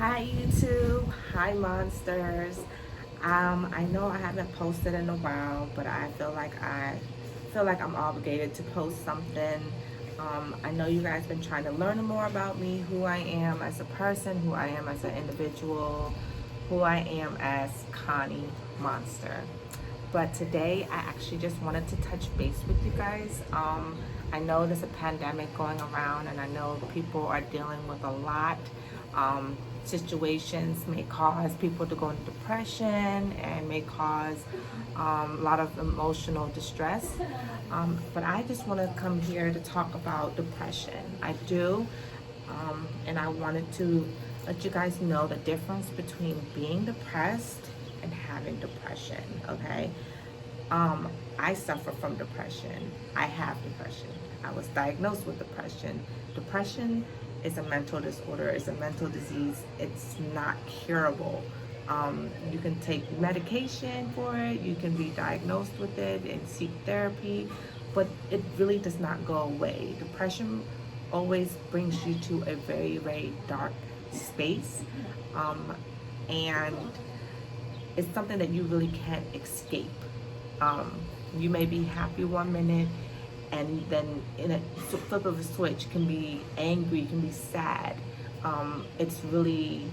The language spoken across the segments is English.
Hi YouTube, hi monsters. I know I haven't posted in a while, but I feel like I'm obligated to post something. I know you guys been trying to learn more about me, who I am as a person, who I am as an individual, who I am as Connie Monster. But today I actually just wanted to touch base with you guys. I know there's a pandemic going around, and I know people are dealing with a lot. Situations may cause people to go into depression and may cause a lot of emotional distress. But I just want to come here to talk about depression. I do. And I wanted to let you guys know the difference between being depressed and having depression, okay? I suffer from depression. I have depression. I was diagnosed with depression. Depression is a mental disorder, it's a mental disease. It's not curable. You can take medication for it, you can be diagnosed with it and seek therapy, but it really does not go away. Depression always brings you to a very, very dark space. And it's something that you really can't escape. You may be happy one minute, and then in a flip of a switch, can be angry, can be sad. It's really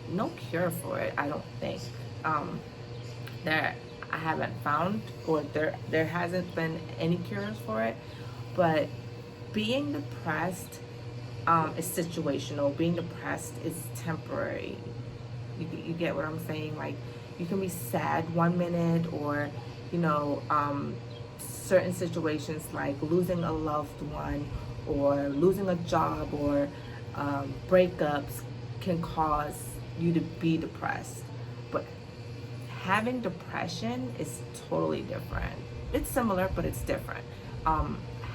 no cure for it, I don't think. That I haven't found, or there hasn't been any cures for it. But being depressed is situational. Being depressed is temporary. You get what I'm saying? Like, you can be sad one minute, or you know, certain situations like losing a loved one or losing a job or breakups can cause you to be depressed. But having depression is totally different. It's similar, but it's different.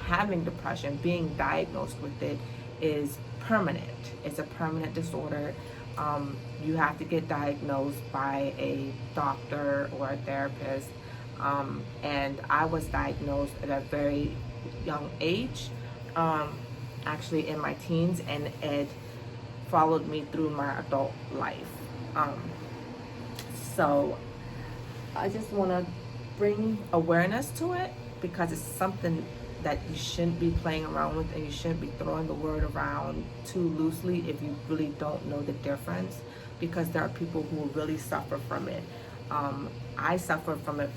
Having depression, being diagnosed with it, is permanent. It's a permanent disorder. You have to get diagnosed by a doctor or a therapist. And I was diagnosed at a very young age, actually in my teens, and it followed me through my adult life. So I just want to bring awareness to it, because it's something that you shouldn't be playing around with, and you shouldn't be throwing the word around too loosely if you really don't know the difference, because there are people who really suffer from it. I suffered from it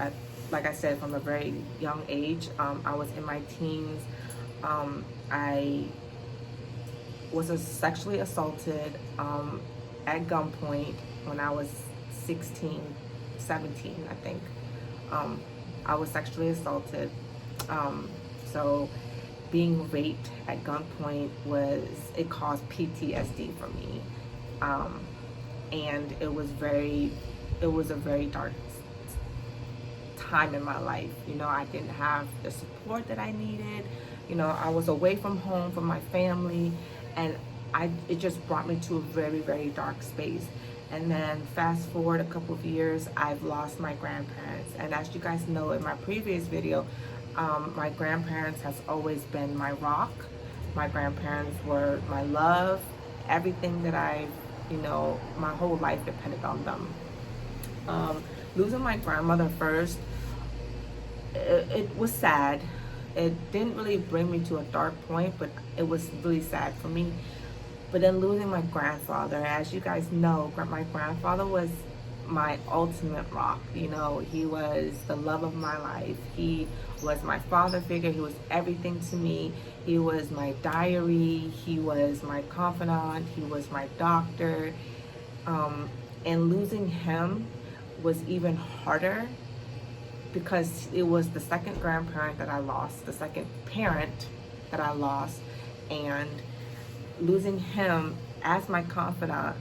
like I said, from a very young age. I was in my teens. I was sexually assaulted at gunpoint when I was 16, 17, I think. I was sexually assaulted. So being raped at gunpoint it caused PTSD for me. And it was a very dark time in my life. I didn't have the support that I needed. I was away from home, from my family, and it just brought me to a very, very dark space. And then fast forward a couple of years, I've lost my grandparents. And as you guys know in my previous video, my grandparents has always been my rock. My grandparents were my love. Everything that my whole life depended on them. Losing my grandmother first, it was sad. It didn't really bring me to a dark point, but it was really sad for me. But then losing my grandfather, as you guys know, my grandfather was my ultimate rock. He was the love of my life. He was my father figure. He was everything to me. He was my diary. He was my confidant. He was my doctor. And losing him was even harder, because it was the second grandparent that I lost, the second parent that I lost. And losing him as my confidant,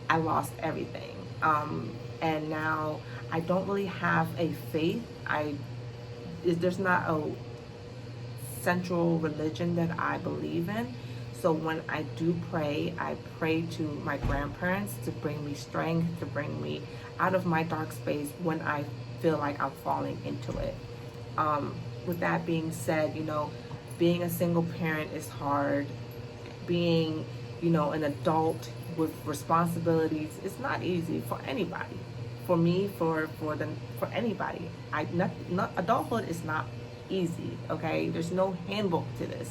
I lost everything. And now I don't really have a faith. There's not a central religion that I believe in. So when I do pray, I pray to my grandparents to bring me strength, to bring me out of my dark space when I feel like I'm falling into it. With that being said, being a single parent is hard. Being, an adult with responsibilities. It's not easy for anybody. For me, for anybody. Not adulthood is not easy. Okay, there's no handbook to this.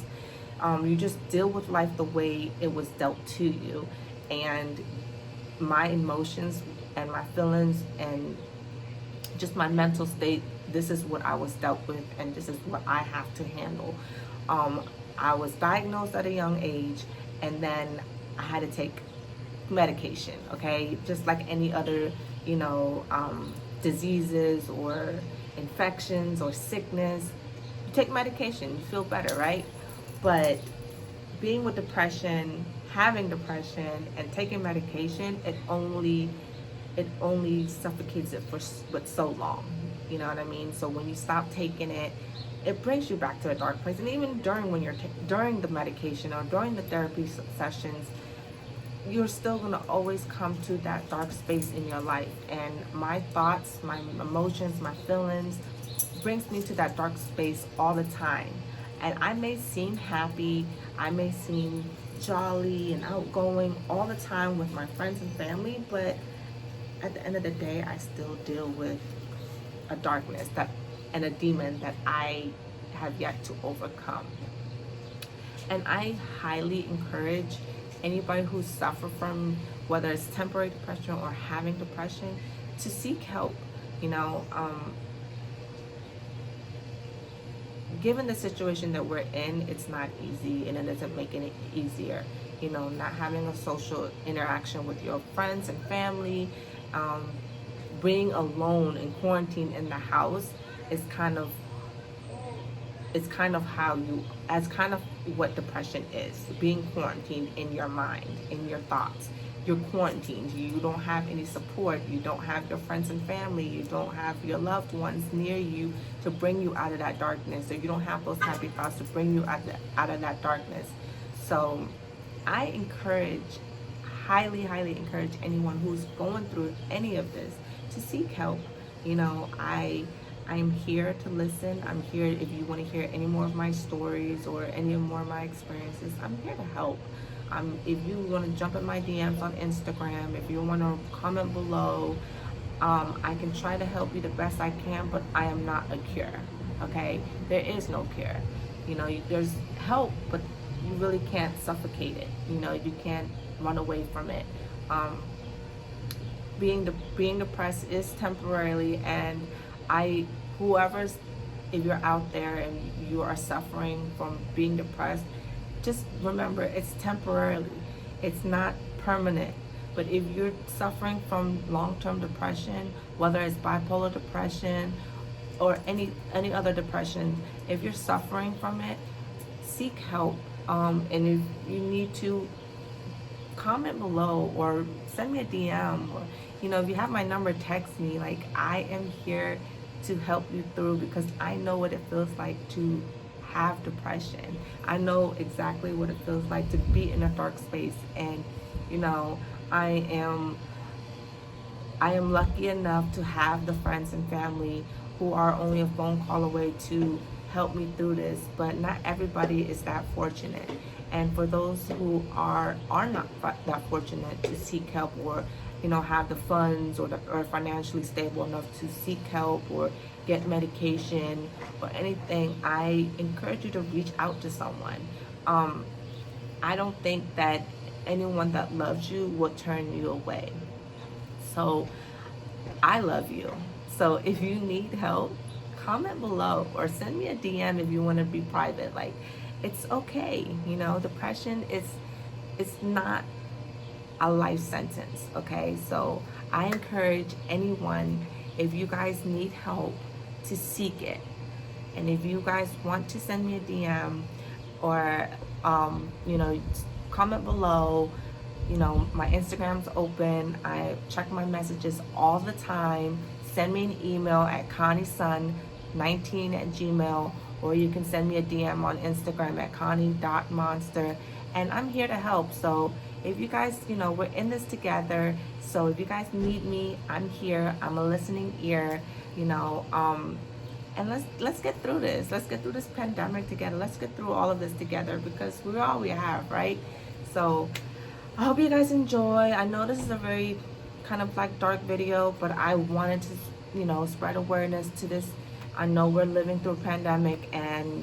You just deal with life the way it was dealt to you, and my emotions and my feelings and just my mental state. This is what I was dealt with, and this is what I have to handle. I was diagnosed at a young age, and then I had to take medication, okay? Just like any other, diseases or infections or sickness. You take medication, you feel better, right? But being with depression, having depression, and taking medication, it only suffocates it for but so long. You know what I mean? So when you stop taking it, it brings you back to a dark place. And even during the medication or during the therapy sessions, you're still going to always come to that dark space in your life. And my thoughts, my emotions, my feelings brings me to that dark space all the time. And I may seem happy, I may seem jolly and outgoing all the time with my friends and family, but at the end of the day, I still deal with a darkness and a demon that I have yet to overcome. And I highly encourage anybody who suffer from, whether it's temporary depression or having depression, to seek help. Given the situation that we're in, it's not easy, and it doesn't make it easier. Not having a social interaction with your friends and family, being alone and quarantined in the house is kind of what depression is. Being quarantined in your mind, in your thoughts. You're quarantined. You don't have any support. You don't have your friends and family. You don't have your loved ones near you to bring you out of that darkness. Or you don't have those happy thoughts to bring you out of that darkness. So I highly, highly encourage anyone who's going through any of this to seek help. I'm here to listen. I'm here if you want to hear any more of my stories or any more of my experiences. I'm here to help. If you want to jump in my DMs on Instagram, if you want to comment below, I can try to help you the best I can, but I am not a cure, okay? There is no cure. There's help, but you really can't suffocate it. You can't run away from it. Being depressed is temporarily, and if you're out there and you are suffering from being depressed, just remember it's temporarily. It's not permanent. But if you're suffering from long-term depression, whether it's bipolar depression or any other depression, if you're suffering from it, seek help. And if you need to, comment below or send me a DM, or if you have my number, text me. I am here to help you through, because I know what it feels like to have depression. I know exactly what it feels like to be in a dark space, and I am lucky enough to have the friends and family who are only a phone call away to help me through this, but not everybody is that fortunate. And for those who are not that fortunate to seek help, or have the funds or financially stable enough to seek help or get medication or anything, I encourage you to reach out to someone. I don't think that anyone that loves you will turn you away. So I love you. So if you need help, comment below or send me a DM if you want to be private. It's okay. Depression it's not a life sentence, okay? So I encourage anyone, if you guys need help, to seek it. And if you guys want to send me a DM or comment below. My Instagram's open. I check my messages all the time. Send me an email at connie19@gmail.com, or you can send me a DM on Instagram at connie.monster. And I'm here to help. So if you guys, we're in this together. So if you guys need me, I'm here. I'm a listening ear, and let's get through this. Let's get through this pandemic together. Let's get through all of this together, because we're all we have, right? So I hope you guys enjoy. I know this is a very kind of like dark video, but I wanted to, spread awareness to this. I know we're living through a pandemic, and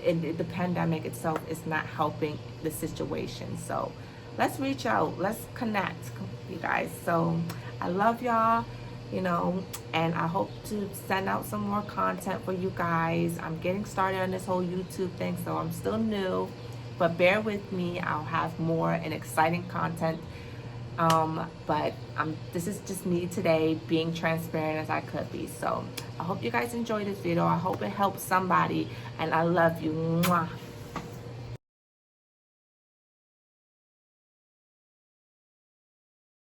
the pandemic itself is not helping the situation. So let's reach out, let's connect, you guys. So I love y'all, and I hope to send out some more content for you guys. I'm getting started on this whole YouTube thing, so I'm still new, but bear with me. I'll have more and exciting content. But this is just me today, being transparent as I could be. So I hope you guys enjoyed this video. I hope it helps somebody, and I love you. Mwah.